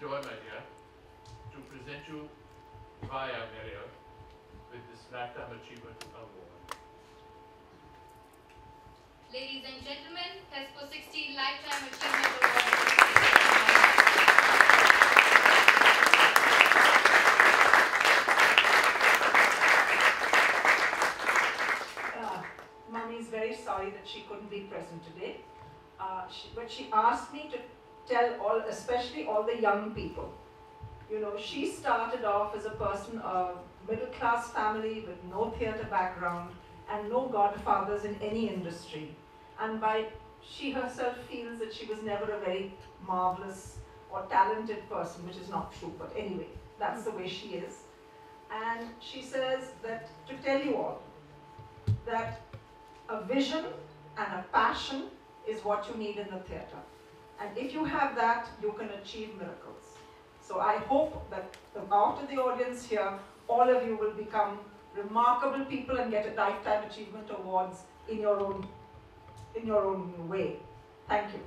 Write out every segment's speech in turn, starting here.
joy, my dear, to present you via Mario with this Lifetime Achievement Award. Ladies and gentlemen, TESPO 16 Lifetime Achievement Award. Mommy is very sorry that she couldn't be present today, but she asked me to tell all, especially all the young people. You know, she started off as a person of middle-class family with no theatre background and no godfathers in any industry. And she herself feels that she was never a very marvelous or talented person, which is not true, but anyway, that's the way she is. And she says that, to tell you all, that a vision and a passion is what you need in the theatre. And if you have that, you can achieve miracles. So I hope that out of the audience here, all of you will become remarkable people and get a Lifetime Achievement Awards in your own way. Thank you.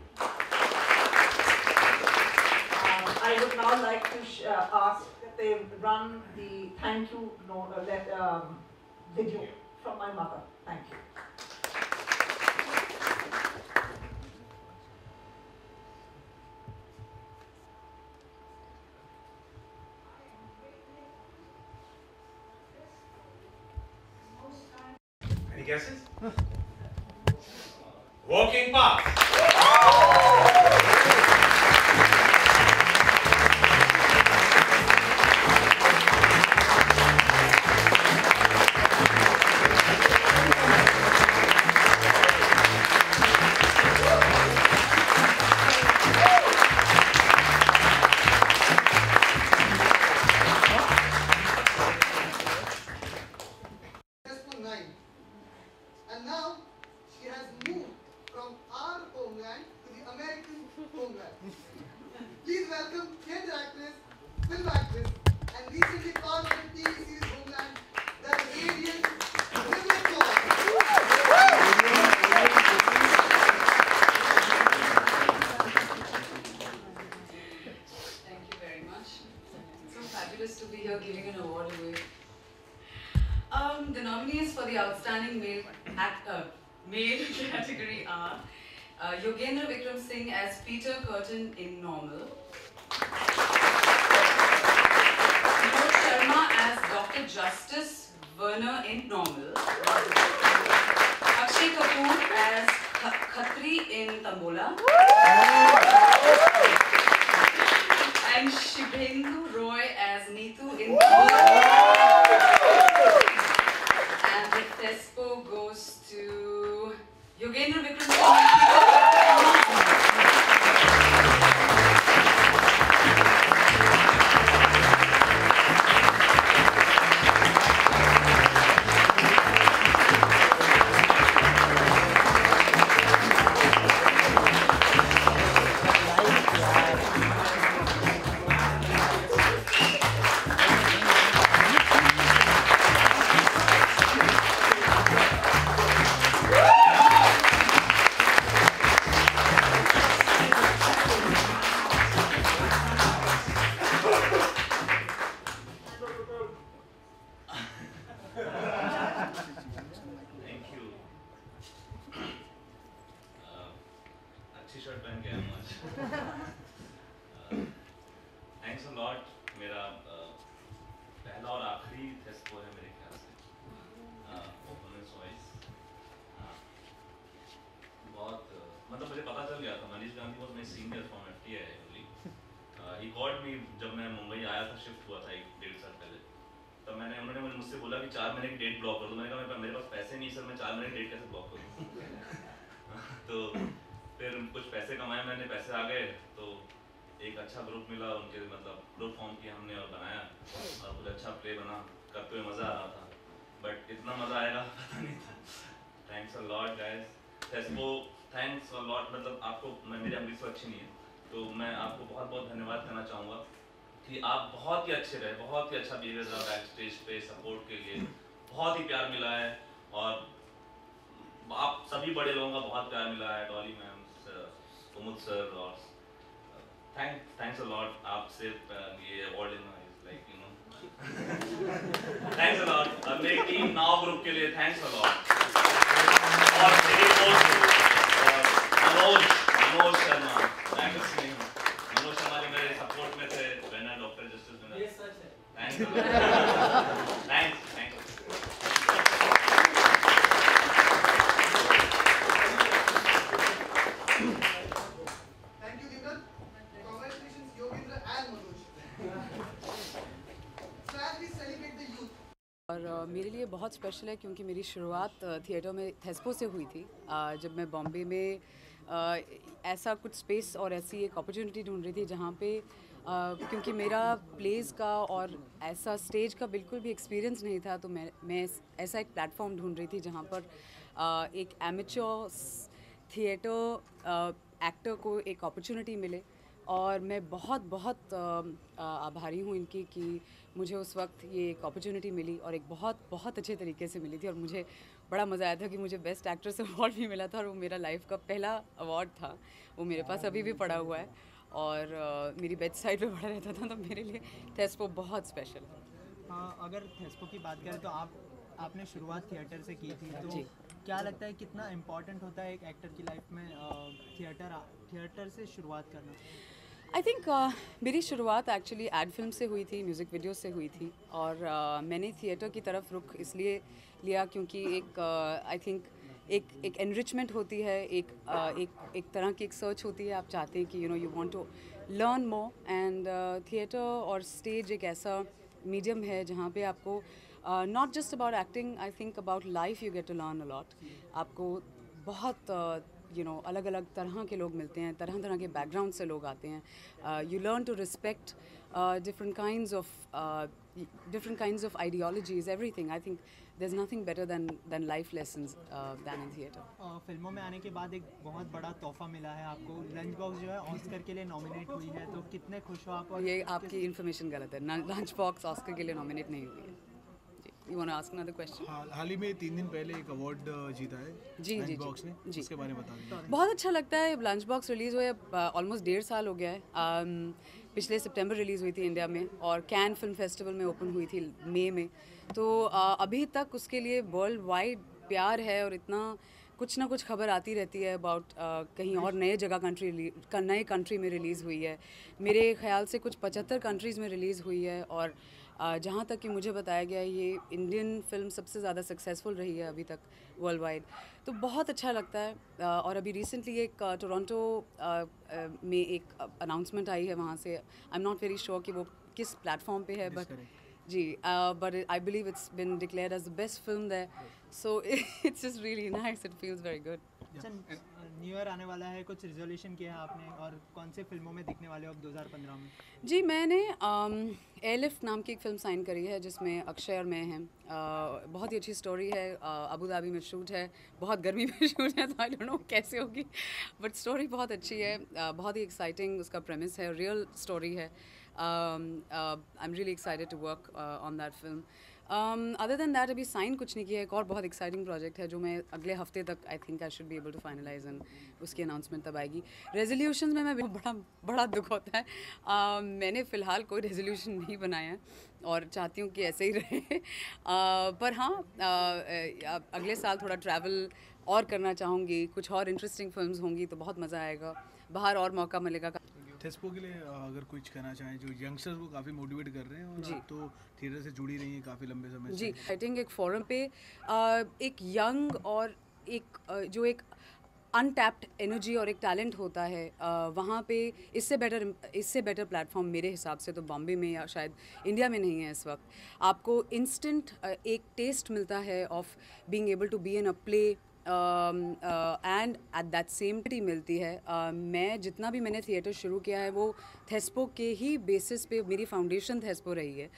I would now like to ask that they run the thank you video from my mother. Thank you. Any guesses? Walking Park. And now she has moved from our homeland to the American homeland. Please welcome theatre actress, film actress, and recently part of the TV series Homeland, the radiant Rivers Kaur. Thank you very much. It's so fabulous to be here giving an award away. The nominees for the Outstanding Male category are Yogendra Vikram Singh as Peter Curtin in Normal, Vinod Sharma as Dr. Justice Werner in Normal, Akshay Kapoor as Khatri in Tambola, and Shibhendu Roy as Neetu in Tambola. And the TESPO goes to Yogendra Vikram Singh. Shirt पहन के आया आज। Thanks a lot. मेरा पहला और आखिरी टेस्पो है मेरे ख्याल से परफॉर्मेंस वाइज। बहुत मतलब मुझे पता चल गया था Manish Gandhi was my senior from FTI only. He called me जब मैं मुंबई आया था, शिफ्ट हुआ था 1-1.5 साल पहले। तब उन्होंने मुझसे बोला कि 4 महीने की डेट ब्लॉक कर दो। मैंने कहा मेरे पास पैसे नहीं सर, मैं 4 महीने की डेट कैसे ब्लॉक करूँ। तो फिर कुछ पैसे कमाए मैंने, पैसे आ गए तो एक अच्छा ग्रुप मिला, उनके मतलब ग्रुप फॉर्म किया हमने और बनाया और कुछ अच्छा प्ले बना, करते हुए मज़ा आ रहा था। बट इतना मज़ा आएगा पता नहीं था। Thanks a lot guys. टेस्पो थैंक्स अ लॉट। मतलब आपको, मेरी अंग्रेजी तो अच्छी नहीं है तो मैं आपको बहुत बहुत धन्यवाद करना चाहूँगा कि आप बहुत ही अच्छे रहे, बहुत ही अच्छा बिहेवियर रहा बैक स्टेज पे, सपोर्ट के लिए बहुत ही प्यार मिला है। और आप सभी बड़े लोगों का बहुत प्यार मिला है, डॉली मैम, कुमुद सर और Thanks a lot. आपसे ये award लेना is like you know. Thanks a lot. और मेरी टीम नाव ग्रुप के लिए thanks a lot. और मेरी दोस्त मनोज शर्मा. Thanks मनोज शर्मा जी मेरे सपोर्ट में थे when I Dr. Justice winner. ये सच है. Thanks a lot. Thanks. Thank you, Gibran. Congratulations, Yogendra and Manoj. So as we celebrate the youth, और मेरे लिए बहुत स्पेशल है क्योंकि मेरी शुरुआत थिएटर में थेस्पो से हुई थी। जब मैं बॉम्बे में ऐसा कुछ स्पेस और ऐसी एक अपॉर्चुनिटी ढूंढ रही थी जहाँ पे क्योंकि मेरा प्लेस का और ऐसा स्टेज का बिल्कुल भी एक्सपीरियंस नहीं था, तो मैं ऐसा एक प्लेटफॉर्म ढूंढ रही थी जहाँ पर एक एमेच्योर थिएटर एक्टर को एक अपॉर्चुनिटी मिले। और मैं बहुत आभारी हूँ इनकी कि मुझे उस वक्त ये एक अपॉर्चुनिटी मिली और एक बहुत अच्छे तरीके से मिली थी। और मुझे बड़ा मज़ा आया था कि मुझे बेस्ट एक्ट्रेस अवार्ड भी मिला था और वो मेरा लाइफ का पहला अवार्ड था। वो मेरे पास अभी भी पड़ा हुआ है और मेरी बेड साइड पे पड़ा रहता था, तो मेरे लिए थेस्पो बहुत स्पेशल है। अगर थेस्पो की बात करें तो आपने शुरुआत थिएटर से की थी, तो क्या लगता है कितना इम्पोर्टेंट होता है एक एक्टर की लाइफ में थिएटर से शुरुआत करना? आई थिंक मेरी शुरुआत एक्चुअली एड फिल्म से हुई थी, म्यूज़िक वीडियो से हुई थी। और मैंने थिएटर की तरफ रुख इसलिए लिया क्योंकि एक आई थिंक एक एनरिचमेंट होती है, एक तरह की एक सर्च होती है। आप चाहते हैं कि you want to learn more, and theatre और स्टेज एक ऐसा मीडियम है जहाँ पे आपको not just about acting, I think about life you get to learn a lot. आपको बहुत अलग अलग तरह के लोग मिलते हैं, तरह तरह के बैकग्राउंड से लोग आते हैं। You learn to respect different kinds of ideologies, everything. I think there's nothing better than life lessons than in theatre. फिल्मों में आने के बाद एक बहुत बड़ा तोहफा मिला है आपको। लंच बॉक्स जो है ऑस्कर के लिए नॉमिनेट हुई है, तो कितने खुश हो आप? और ये आपकी इन्फॉर्मेशन गलत है। लंच बॉक्स ऑस्कर के लिए नॉमिनेट नहीं हुई है। You want to ask another question? हाल ही में 3 दिन पहले एक अवार्ड जीता है लंच बॉक्स ने, उसके बारे में बता दीजिए। बहुत अच्छा लगता है। लंच बॉक्स रिलीज़ हुए ऑलमोस्ट 1.5 साल हो गया है। पिछले सितंबर रिलीज़ हुई थी इंडिया में और कैन फिल्म फेस्टिवल में ओपन हुई थी मई में। तो अभी तक उसके लिए वर्ल्ड वाइड प्यार है और इतना कुछ ना कुछ खबर आती रहती है अबाउट कहीं और नए कंट्री में रिलीज़ हुई है। मेरे ख्याल से कुछ 75 कंट्रीज़ में रिलीज़ हुई है और जहाँ तक कि मुझे बताया गया है ये इंडियन फिल्म सबसे ज़्यादा सक्सेसफुल रही है अभी तक वर्ल्ड वाइड। तो बहुत अच्छा लगता है। और अभी रिसेंटली एक टोरंटो में एक अनाउंसमेंट आई है वहाँ से। I am not very sure कि वो किस प्लेटफॉर्म पे है, but I believe it's been declared as the best film there, so it's just really nice, it feels very good. New year आने वाला है, कुछ रिजोल्यूशन किया है आपने और कौन से फिल्मों में दिखने वाले हो आप 2015 में? जी, मैंने एयरलिफ्ट नाम की एक फ़िल्म साइन करी है जिसमें अक्षय और मैं हैं। बहुत ही अच्छी स्टोरी है, अबू धाबी में शूट है, बहुत गर्मी में शूट है, तो आई डोंट नो कैसे होगी, बट स्टोरी बहुत अच्छी है, बहुत ही एक्साइटिंग उसका प्रेमिस है, रियल स्टोरी है। I am really excited to work on that film. Other than that अभी साइन कुछ नहीं किया है। एक और बहुत एक्साइटिंग प्रोजेक्ट है जो मैं अगले हफ्ते तक I think I should be able to finalise, and उसकी अनाउंसमेंट तब आएगी। रेजोल्यूशन में मैं बड़ा दुख होता है। मैंने फ़िलहाल कोई रेजोल्यूशन नहीं बनाया है और चाहती हूँ कि ऐसे ही रहे। पर हाँ, अगले साल थोड़ा ट्रैवल और करना चाहूँगी, कुछ और इंटरेस्टिंग फिल्म्स होंगी तो बहुत मज़ा आएगा, बाहर और मौका मिलेगा। थेस्पो के लिए अगर कुछ कहना चाहें, जो यंगस्टर्स को काफ़ी मोटिवेट कर रहे हैं और आप तो थिएटर से जुड़ी रही हैं काफ़ी लंबे समय से। जी, आई थिंक एक फोरम पे एक यंग और जो एक अनटैप्ड एनर्जी और एक टैलेंट होता है, वहाँ पे इससे बेटर प्लेटफॉर्म मेरे हिसाब से तो बॉम्बे में या शायद इंडिया में नहीं है इस वक्त। आपको इंस्टेंट एक टेस्ट मिलता है of being able to be in a play and at that same मिलती है। मैं जितना भी मैंने थिएटर शुरू किया है वो थेस्पो के ही बेसिस पे, मेरी फाउंडेशन थेस्पो रही है।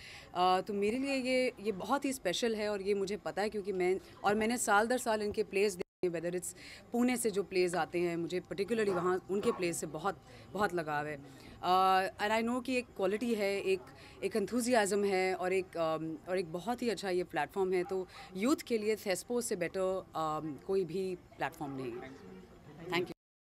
तो मेरे लिए ये बहुत ही स्पेशल है और ये मुझे पता है क्योंकि मैंने साल दर साल इनके प्लेस, वेदर इट्स पुणे से जो प्लेस आते हैं, मुझे पर्टिकुलरली वहाँ उनके प्लेस से बहुत लगाव है। एंड आई नो कि एक क्वालिटी है, एक एंथुजियाज़म है और एक बहुत ही अच्छा ये प्लेटफॉर्म है। तो यूथ के लिए थेस्पो से बेटर कोई भी प्लेटफॉर्म नहीं है। Thank you.